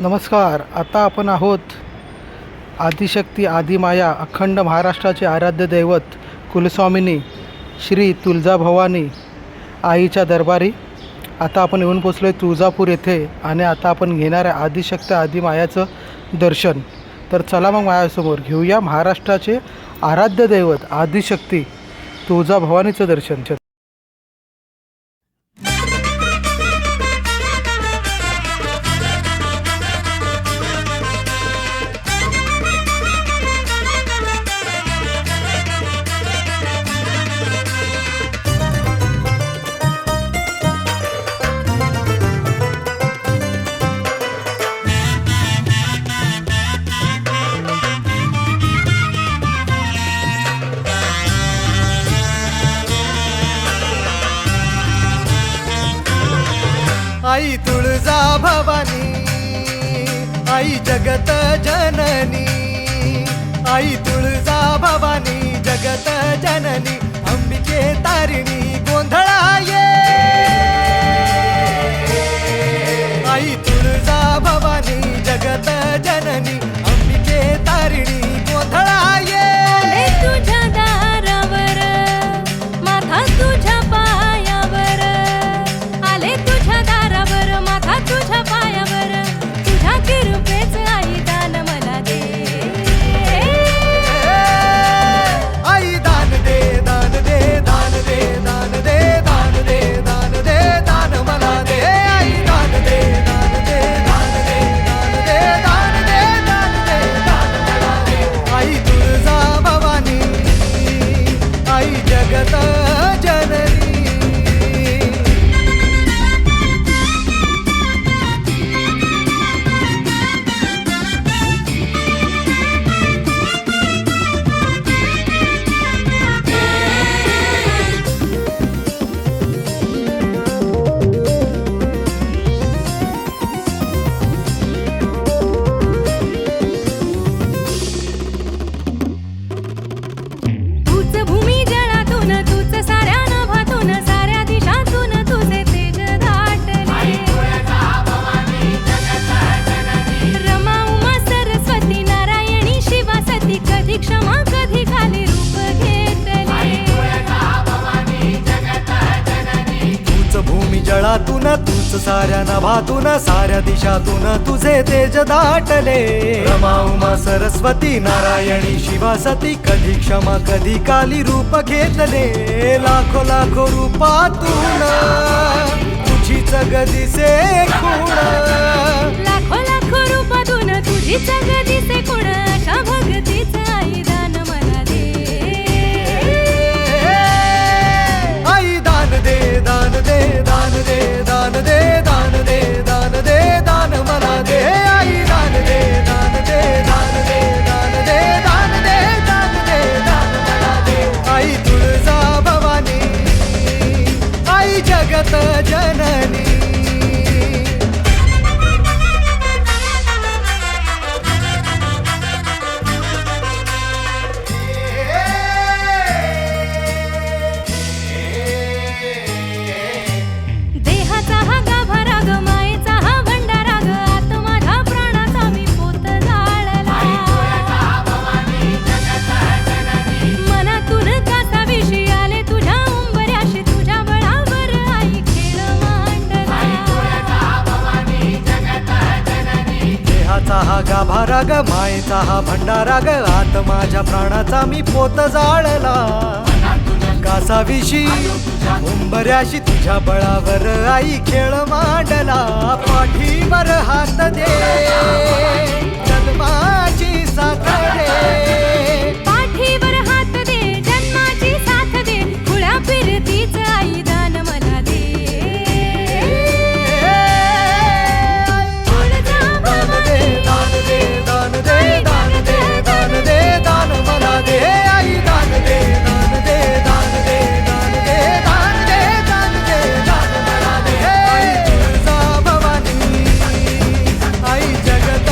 नमस्कार. आता आपण आहोत आदिशक्ती आदिमाया अखंड महाराष्ट्राचे आराध्य दैवत कुलस्वामिनी श्री तुळजाभवानी आईच्या दरबारी. आता आपण येऊन पोचलो आहे तुळजापूर येथे आणि आता आपण घेणार आहे आदिशक्ती आदिमायाचं दर्शन. तर चला मग माझ्यासमोर घेऊया महाराष्ट्राचे आराध्य दैवत आदिशक्ती तुळजाभवानीचं दर्शन. आई तुळजा भवानी, आई जगत जननी, आई तुळजा भवानी जगत जननी, अंबिके तारिणी गोंधळा ये. आई तुळजा भवानी जगत जननी, अंबिके तारिणी गोंधळा ये. तुझ्या दारावर माथा तुझ्या पायावर, आले तुझ्या दारावर माथा तुझ्या पायावर, तुझ्या कृपेच आई दान मला दे. आई दान दे, दान दे, दान दे, दान दे, दान दे, दान दे, दान मला दे. आई दान दे, दान दे, दान दे, दान दे, दान दे, दान दे, दान मला दे. आई तुळजा भवानी, आई जगत जननी. तूच भूमी जळातून, तूच साऱ्या नभातून, साऱ्या दिशातून तुझे तेज दाटले. रमा उमा सरस्वती नारायणी शिवा सती, कधी क्षमा कधी खाली रूप घेतले. तूच भूमी जळातून, तूच साऱ्या नभातून, साऱ्या दिशातून तुझे तेज दाटले. रमा उमा सरस्वती नारायणी शिवा सती, कधी क्षमा कधी काली रूप घेतले. लाखो लाखो रूपातून तुझी जगदिसे खूण. लाखो लाखो रूपातून तुझी जगदीचे गुण, अशा भक्तीचं आई दान मला दे. आई दान दे, दान दे, दान दे, दान दे, दान दे, दान दे, दान मला दे. आई दान दे, दान दे, दान दे, दान दे, दान दे, दान दे, दान मला दे. आई तुळजा भवानी, आई जगत जननी. देहाचा हा गाभा राग, मायेचा हा भंडारा ग, आत माझ्या प्राणाचा मी पोत जाळला. मनातून कासा विषी आले तुझ्या उंबऱ्याशी, तुझ्या बळावर आई खेळ मांडला. देहाचा हा गाभा राग, मायेचा हा भंडारा ग, आत माझ्या प्राणाचा मी पोत जाळला. कासाविशी उंबऱ्याशी तुझ्या बळावर आई खेळ मांडला. पाठीवर हात दे, जन्माची साथ दे. पाठीवर हात दे, जन्माची साथ दे, खुळ्या फिरतीच आई दान मला दे. तुळजा दान दे, दान दे, दान दे, दान दे, दान दे, दान मला दे. आई दान दे, दान दे, दान दे, दान दे, दान दे, दान दे, दान मला दे. आई तुळजा भवानी, आई जगत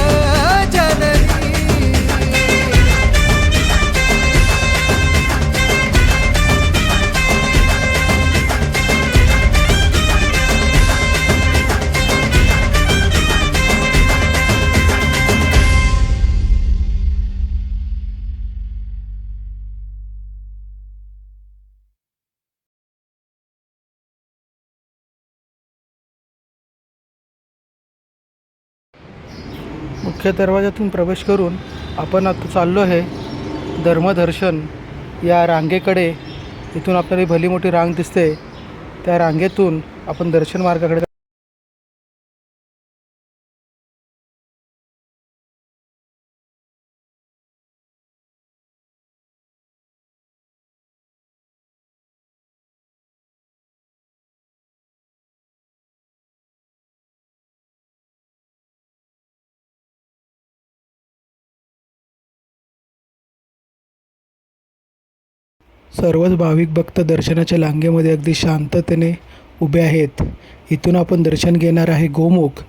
मुख्य दरवाजातून प्रवेश करून आपण आता चाललो आहे धर्मदर्शन या रांगेकडे. इथून आपल्याला भली मोठी रांग दिसते. त्या रांगेतून आपण दर्शन मार्गाकडे सर्वच भाविक भक्त दर्शनाच्या रांगेमध्ये अगदी शांततेने उभे आहेत. इथून आपण दर्शन घेणार आहे गोमुख.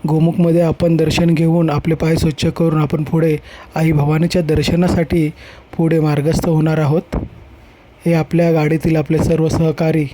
गोमुखमध्ये आपण दर्शन घेऊन आपले पाय स्वच्छ करून आपण पुढे आई भवानीच्या दर्शनासाठी पुढे मार्गस्थ होणार आहोत. हे आपल्या गाडीतील आपले सर्व सहकारी.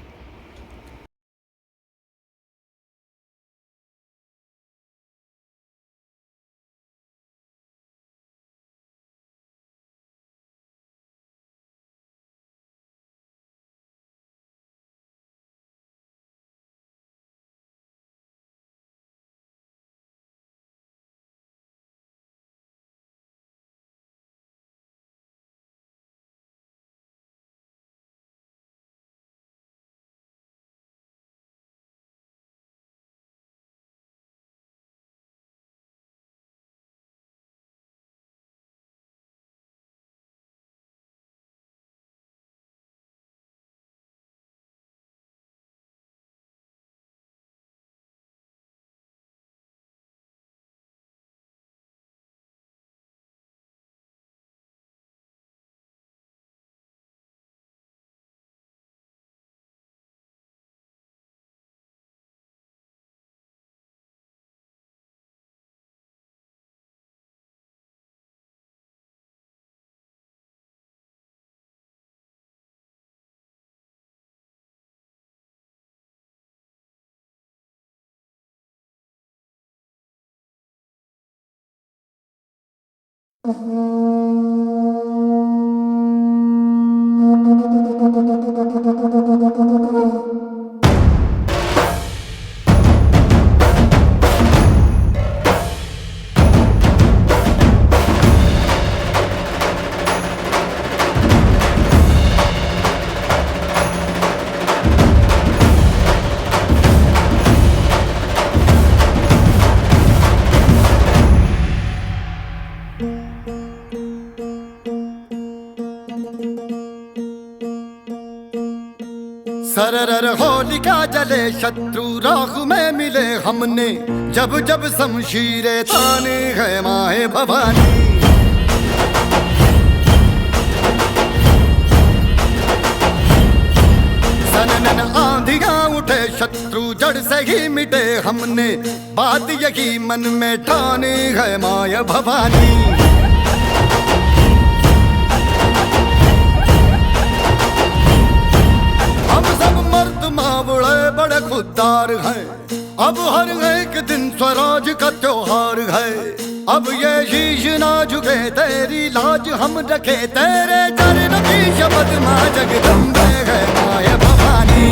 सरर होलिका जले शत्रु राख में मिले हमने, जब जब शमशीरे ताने है माए भवानी। सनन आंधियां उठे शत्रु जड़ से ही मिटे हमने, बात यही मन में ठाने है माया भवानी। हम सब मर्द मावड़े बड़े खुददार हैं, अब हर एक दिन स्वराज का त्योहार है। अब ये शीश ना झुके तेरी लाज हम रखे, तेरे चरण की शपथ माँ जगदम्बे है माया भवानी।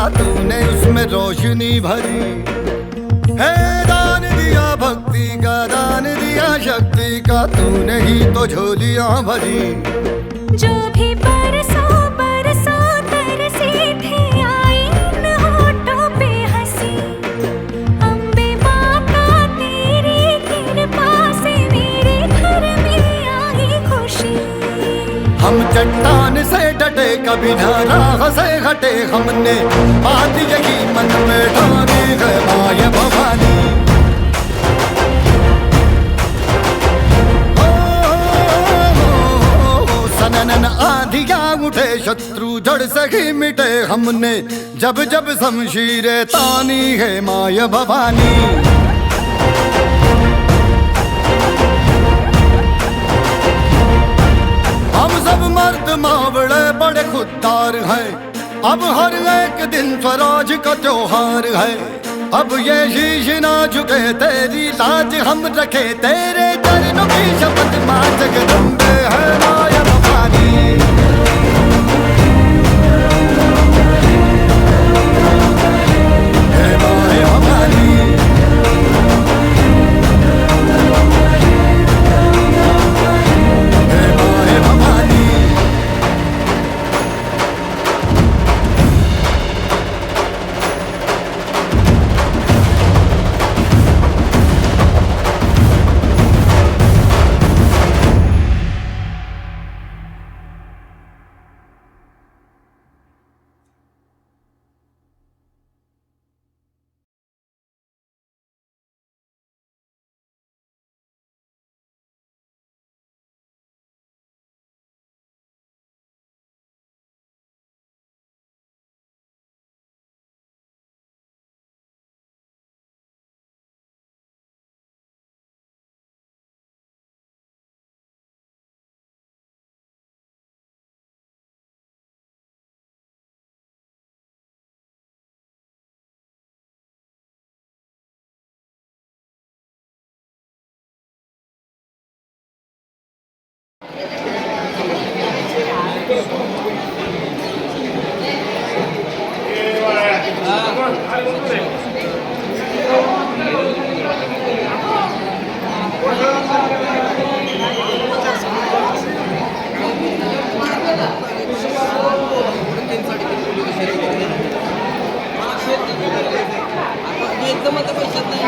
तूने उसमें रोशनी भरी है, दान दिया भक्ति का, दान दिया शक्ति का, तूने ही तो झोलियां भरी। जो भी बरसा हम चट्टान से डटे कभी न राह से हटे हमने बात यही मन में ठानी है माया भवानी सनन आधिया उठे शत्रु जड़ से ही मिटे हमने जब जब शमशीरें तानी है माया भवानी हम सब मर्द मावड़े बड़े खुददार हैं अब हर एक दिन स्वराज का त्योहार है अब ये शीश ना झुके तेरी लाज हम रखे तेरे चरणों की शपथ मां जगदम्बे है माया भवानी हे माया भवानी हे माया भवानी एकदम आता पैशात नाही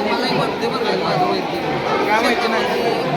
मला एक वाटते बरं माझं माहिती काय माहिती आहे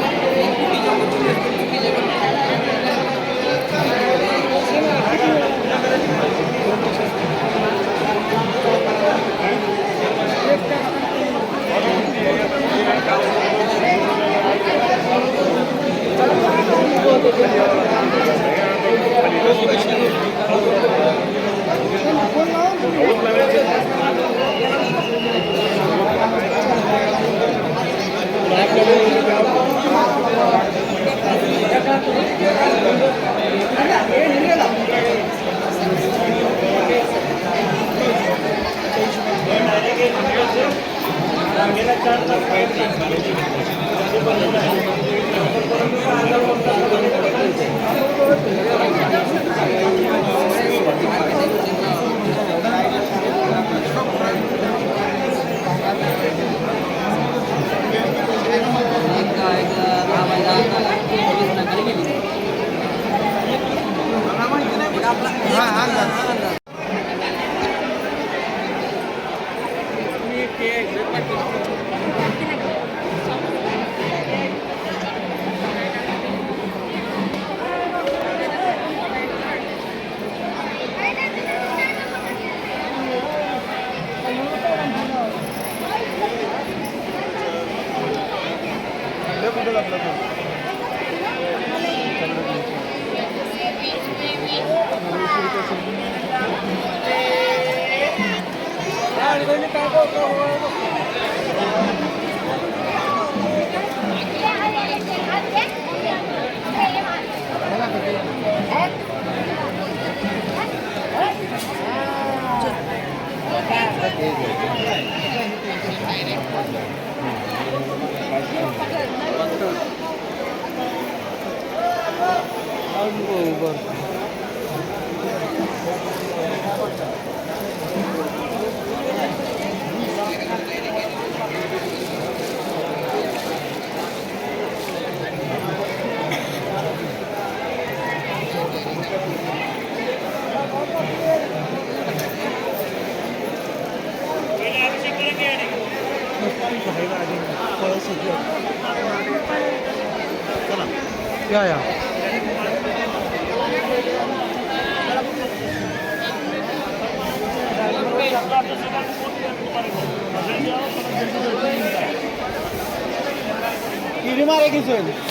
या मारे की सोय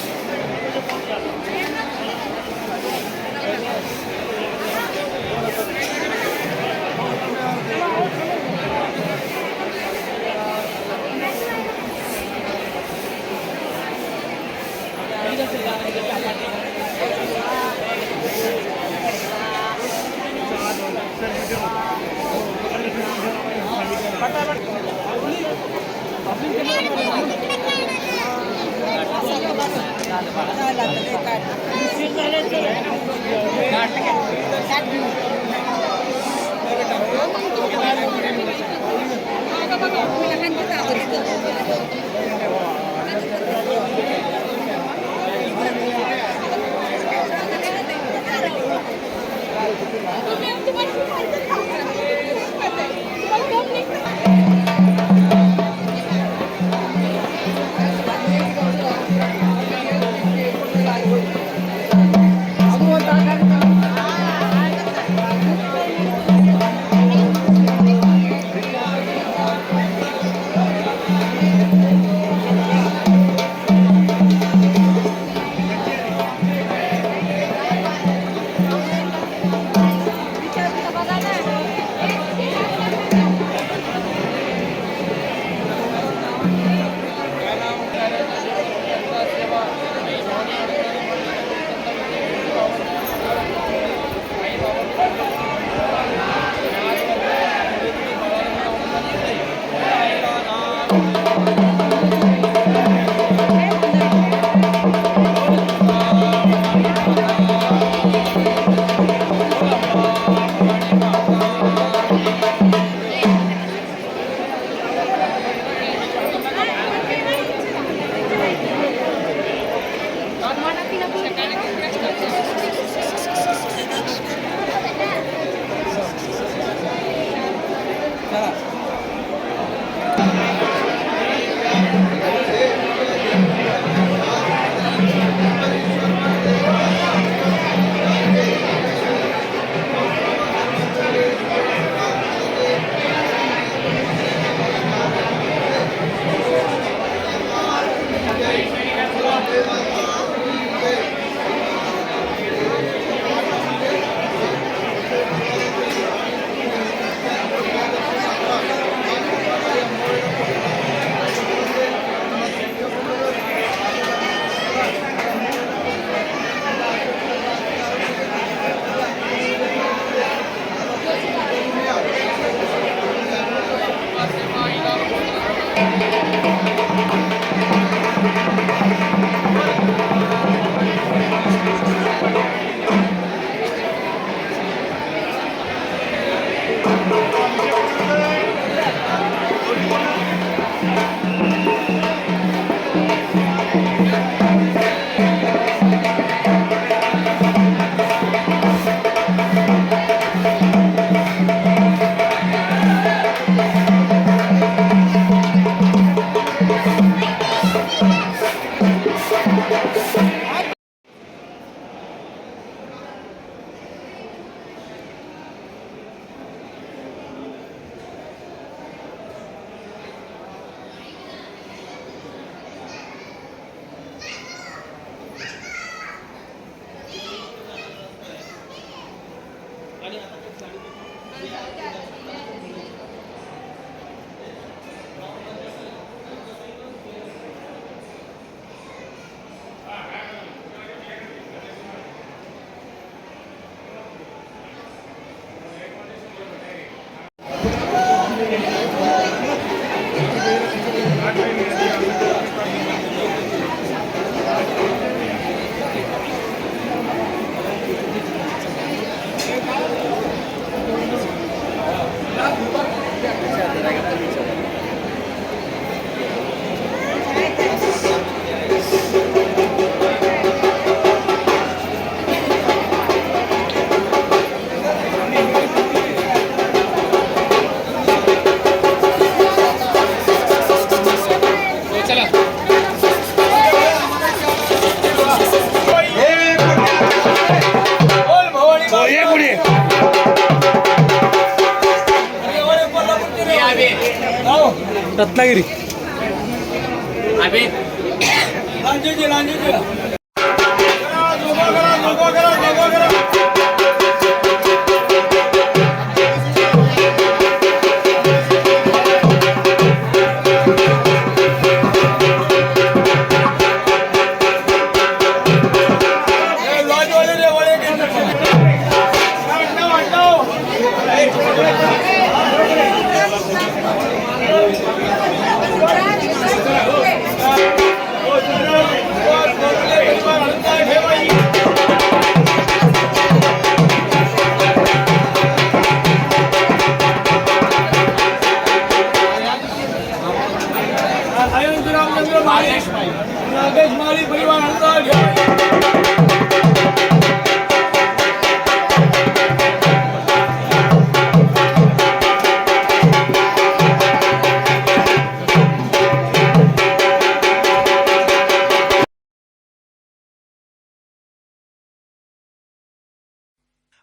रत्नागिरी.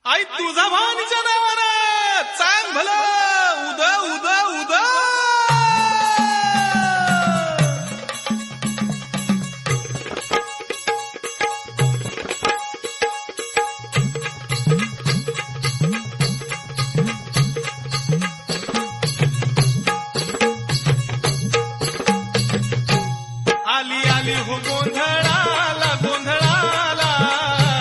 आई तुझा भावानीच्या नावानं चांग भलं उद उद उद. आली आली हो गोंधळाला गोंधळाला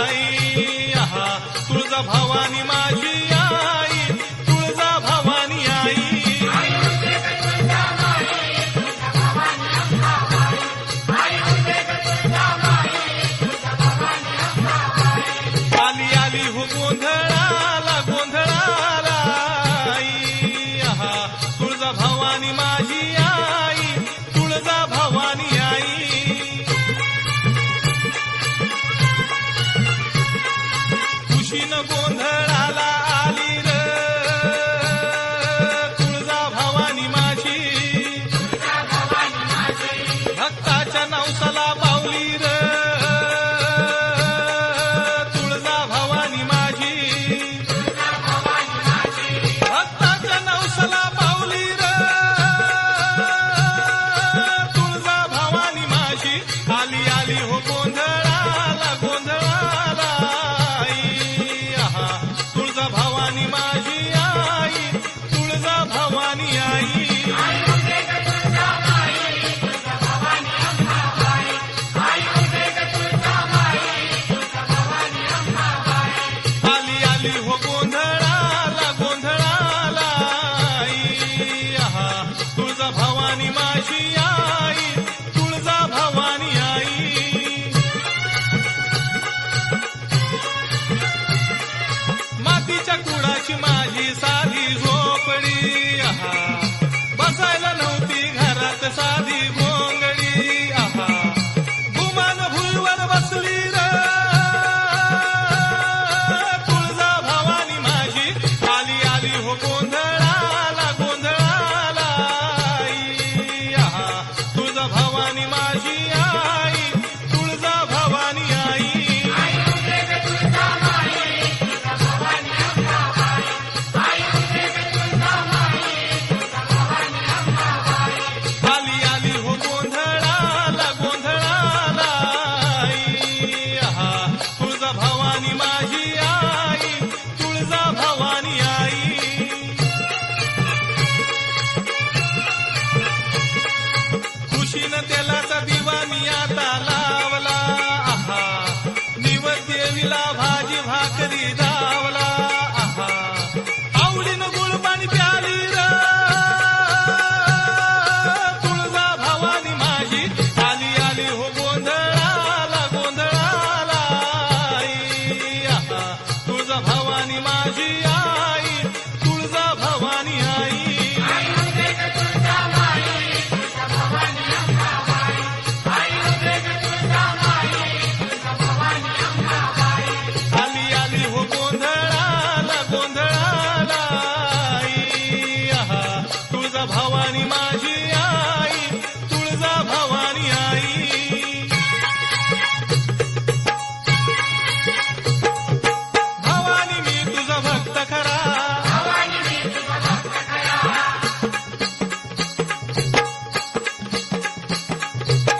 आई, आहा तुळजा भवानी माझी आई, तुळजा भवानी आई. आली आली हो गोंधळाला गोंधळाला आई, आहा तुळजा भवानी माझी आई, तुळजा भवानी आई. खुशीनं गोंधळाला आली र तुळजा भवानी माझी, भक्ताच्या नवसाला पावली र तुळजा भवानी माझी, भक्ताच्या नवसाला पावली र तुळजा भवानी माझी. आली आली हो गोंधळाला गोंधळाला आई, आहा तुळजा भवानी माझी आई, तुळजा भवानी आई. आली आली हो गोंधळाला गोंधळाला आई, आहा तुळजा भवानी माझी आई, तुळजा भवानी आई. मातीच्या कुडाची माझी साधी झोपडी, आहा बसायला नव्हती घरात साधी भोंगडी, आहा गुमान भुईवर बसली र तुळजा भवानी माझी. आली आली हो गोंधळाला गोंधळाला आई, आहा तुळजा भवानी माझी आई, तुळजा भवानी आई. आली आली हो गोंधळाला गोंधळाला आई, आहा तुळजा भवानी माझी आई, तुळजा भवानी आई. खुशीनं तेलाचा दिवा मी आता लावला, आहा निवद देवीला भाजी भाकरी धावला, आहा आवडीनं गुळ पाणी प्याली र तुळजा भवानी माझी. आली आली हो गोंधळाला गोंधळाला आई, आहा तुळजा भवानी माझी आई, तुळजा भवानी आई.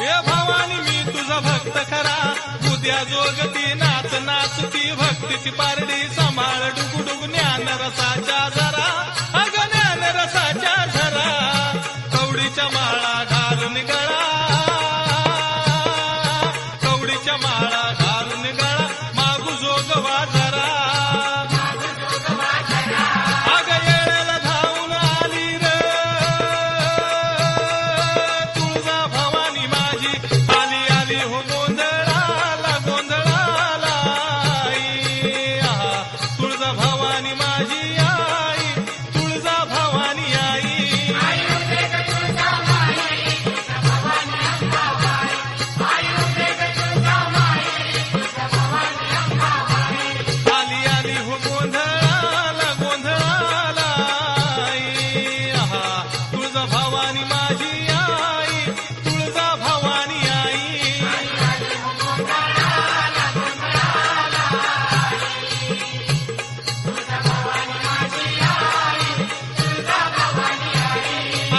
हे भवानी मी तुझा भक्त खरा उद्या जोगती नाच नाचती भक्तीची पारडी सांभाळ डुगुडुग ज्ञान रसाच्या झरा अग ज्ञान रसाच्या झरा कवडीच्या माळा घालून गळा कवडीच्या माळा घालून गळा मागू जोगवा जरा अग येळेला धावून आली र तुळजा भवानी माझी आली आली हो गोंधळाला गोंधळाला आई आहा तुळजा भवानी माझी आई तुळजा भवानी आई आली आली हो गोंधळाला गोंधळाला आई आहा तुळजा भवानी माझी आई तुळजा भवानी आई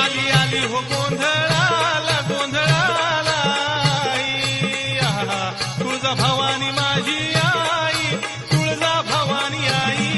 आली आली हो गोंधळाला गोंधळाला आई आहा तुळजा भवानी माझी आई तुळजा भवानी आई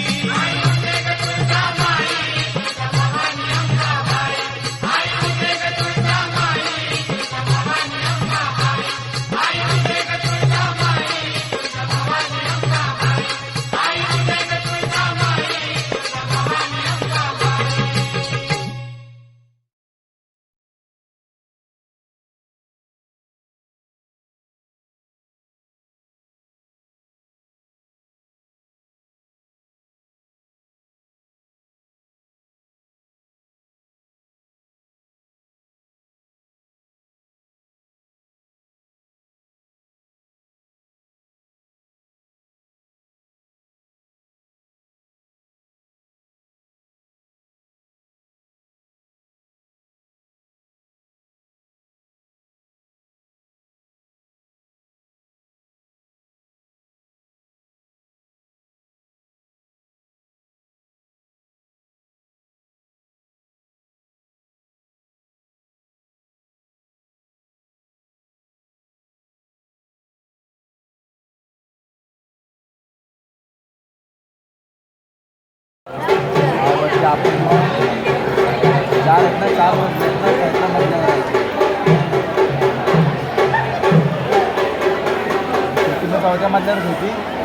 यावर्षी आपण 4 रत्न 4 मधल्या राहायचे. 4 मधल्यावर होती.